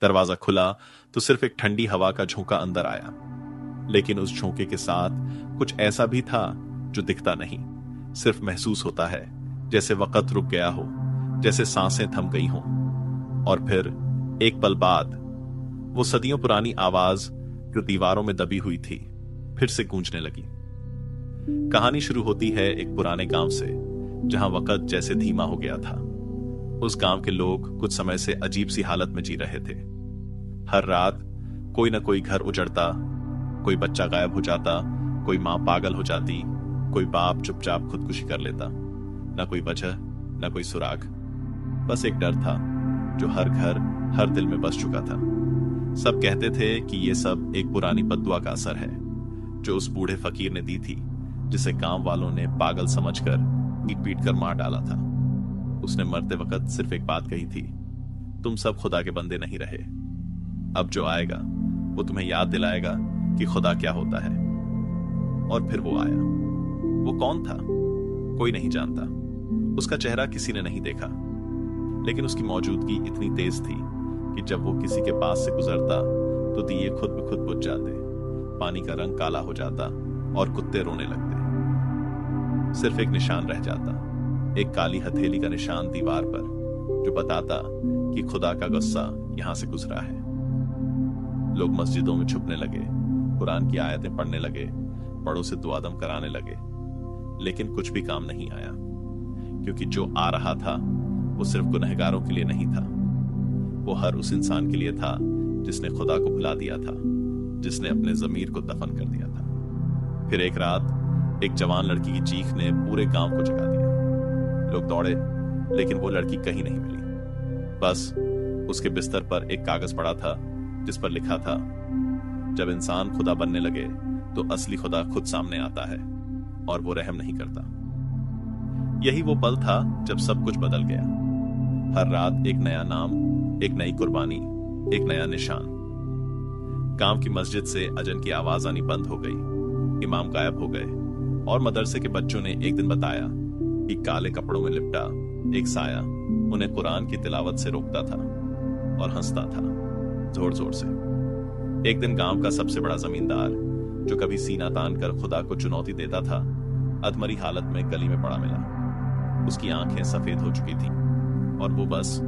दरवाजा खुला तो सिर्फ एक ठंडी हवा का झोंका अंदर आया, लेकिन उस झोंके के साथ कुछ ऐसा भी था जो दिखता नहीं, सिर्फ महसूस होता है, जैसे वक्त रुक गया हो, जैसे सांसें थम गई हों। और फिर एक पल बाद वो सदियों पुरानी आवाज जो दीवारों में दबी हुई थी फिर से गूंजने लगी। कहानी शुरू होती है एक पुराने गांव से, जहां वक्त जैसे धीमा हो गया था। उस गांव के लोग कुछ समय से अजीब सी हालत में जी रहे थे। हर रात कोई ना कोई घर उजड़ता, कोई बच्चा गायब हो जाता, कोई मां पागल हो जाती, कोई बाप चुपचाप खुदकुशी कर लेता। ना कोई वजह, ना कोई सुराग, बस एक डर था जो हर घर, हर दिल में बस चुका था। सब कहते थे कि ये सब एक पुरानी बद्दुआ का असर है जो उस बूढ़े फकीर ने दी थी, जिसे गांव वालों ने पागल समझकर पीट पीट कर मार डाला था। उसने मरते वक्त सिर्फ एक बात कही थी, तुम सब खुदा के बंदे नहीं रहे। अब जो आएगा वो तुम्हें याद दिलाएगा कि खुदा क्या होता है। और फिर वो आया। वो कौन था? कोई नहीं जानता। उसका चेहरा किसी ने नहीं देखा, लेकिन उसकी मौजूदगी इतनी तेज थी कि जब वो किसी के पास से गुजरता तो दिए खुद ब खुद बुझ जाते, पानी का रंग काला हो जाता और कुत्ते रोने लगते। सिर्फ एक निशान रह जाता, एक काली हथेली का निशान दीवार पर, जो बताता कि खुदा का गुस्सा यहां से गुजरा है। लोग मस्जिदों में छुपने लगे, कुरान की आयतें पढ़ने लगे, बड़ों से दुआदम कराने लगे, लेकिन कुछ भी काम नहीं आया, क्योंकि जो आ रहा था वो सिर्फ गुनहगारों के लिए नहीं था। वो हर उस इंसान के लिए था जिसने खुदा को भुला दिया था, जिसने अपने जमीर को दफन कर दिया था। फिर एक रात एक जवान लड़की की चीख ने पूरे गांव को जगा दिया। लोग दौड़े, लेकिन वो लड़की कहीं नहीं मिली। बस उसके बिस्तर पर एक कागज पड़ा था जिस पर लिखा था, जब इंसान खुदा बनने लगे तो असली खुदा खुद सामने आता है और वो रहम नहीं करता। यही वो पल था जब सब कुछ बदल गया। हर रात एक नया नाम, एक नई कुर्बानी, एक नया निशान। गांव की मस्जिद से अजन की आवाज आनी बंद हो गई, इमाम गायब हो गए और मदरसे के बच्चों ने एक दिन बताया कि काले कपड़ों में लिपटा एक साया उन्हें कुरान की तिलावत से रोकता था और हंसता था जोर जोर से। एक दिन गांव का सबसे बड़ा जमींदार, जो कभी सीना तान कर खुदा को चुनौती देता था, अधमरी हालत में गली में पड़ा मिला। उसकी आंखें सफेद हो चुकी थीं और वो बस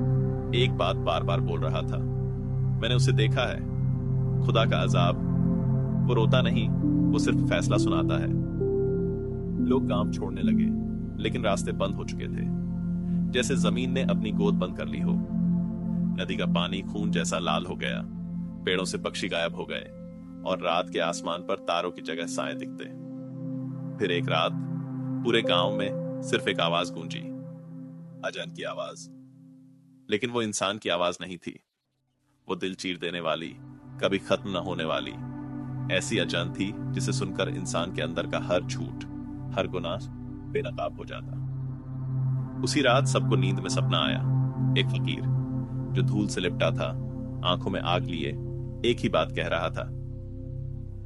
एक बात बार बार बोल रहा था, मैंने उसे देखा है, खुदा का अजाब। वो रोता नहीं, वो सिर्फ फैसला सुनाता है। लोग गांव छोड़ने लगे, लेकिन रास्ते बंद हो चुके थे, जैसे जमीन ने अपनी गोद बंद कर ली हो। नदी का पानी खून जैसा लाल हो गया, पेड़ों से पक्षी गायब हो गए और रात के आसमान पर तारों की जगह साए दिखते। फिर एक रात पूरे गांव में सिर्फ एक आवाज गूंजी, अजान की आवाज। लेकिन वो इंसान की आवाज नहीं थी, वो दिल चीर देने वाली, कभी खत्म न होने वाली ऐसी अजान थी जिसे सुनकर इंसान के अंदर का हर झूठ, हर गुनाह बेनकाब हो जाता। उसी रात सबको नींद में सपना आया, एक फकीर जो धूल से लिपटा था, आंखों में आग लिए, एक ही बात कह रहा था,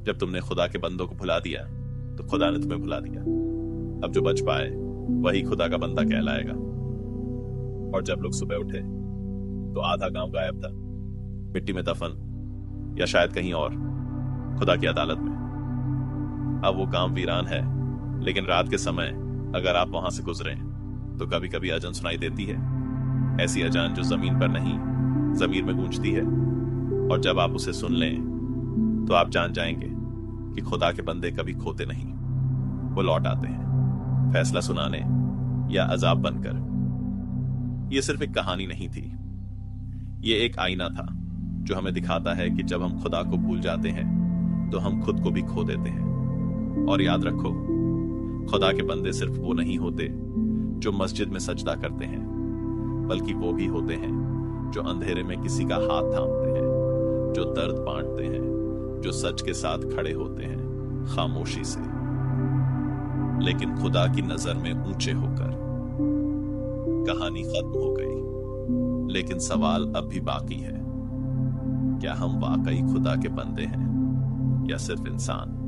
जब तुमने खुदा के बंदों को भुला दिया तो खुदा ने तुम्हें भुला दिया। अब जो बच पाए वही खुदा का बंदा कहलाएगा। और जब लोग सुबह उठे तो आधा गांव गायब था, मिट्टी में दफन या शायद कहीं और, खुदा की अदालत में। अब वो गांव वीरान है, लेकिन रात के समय अगर आप वहां से गुजरें तो कभी कभी अजान सुनाई देती है, ऐसी अजान जो जमीन पर नहीं जमीर में गूंजती है। और जब आप उसे सुन लें तो आप जान जाएंगे कि खुदा के बंदे कभी खोते नहीं, वो लौट आते हैं, फैसला सुनाने या अजाब बनकर। यह सिर्फ एक कहानी नहीं थी, ये एक आईना था जो हमें दिखाता है कि जब हम खुदा को भूल जाते हैं तो हम खुद को भी खो देते हैं। और याद रखो, खुदा के बंदे सिर्फ वो नहीं होते जो मस्जिद में सजदा करते हैं, बल्कि वो भी होते हैं जो अंधेरे में किसी का हाथ थामते हैं, जो दर्द बांटते हैं, जो सच के साथ खड़े होते हैं खामोशी से, लेकिन खुदा की नजर में ऊंचे होकर। कहानी खत्म हो गई, लेकिन सवाल अब भी बाकी है, क्या हम वाकई खुदा के बंदे हैं या सिर्फ इंसान?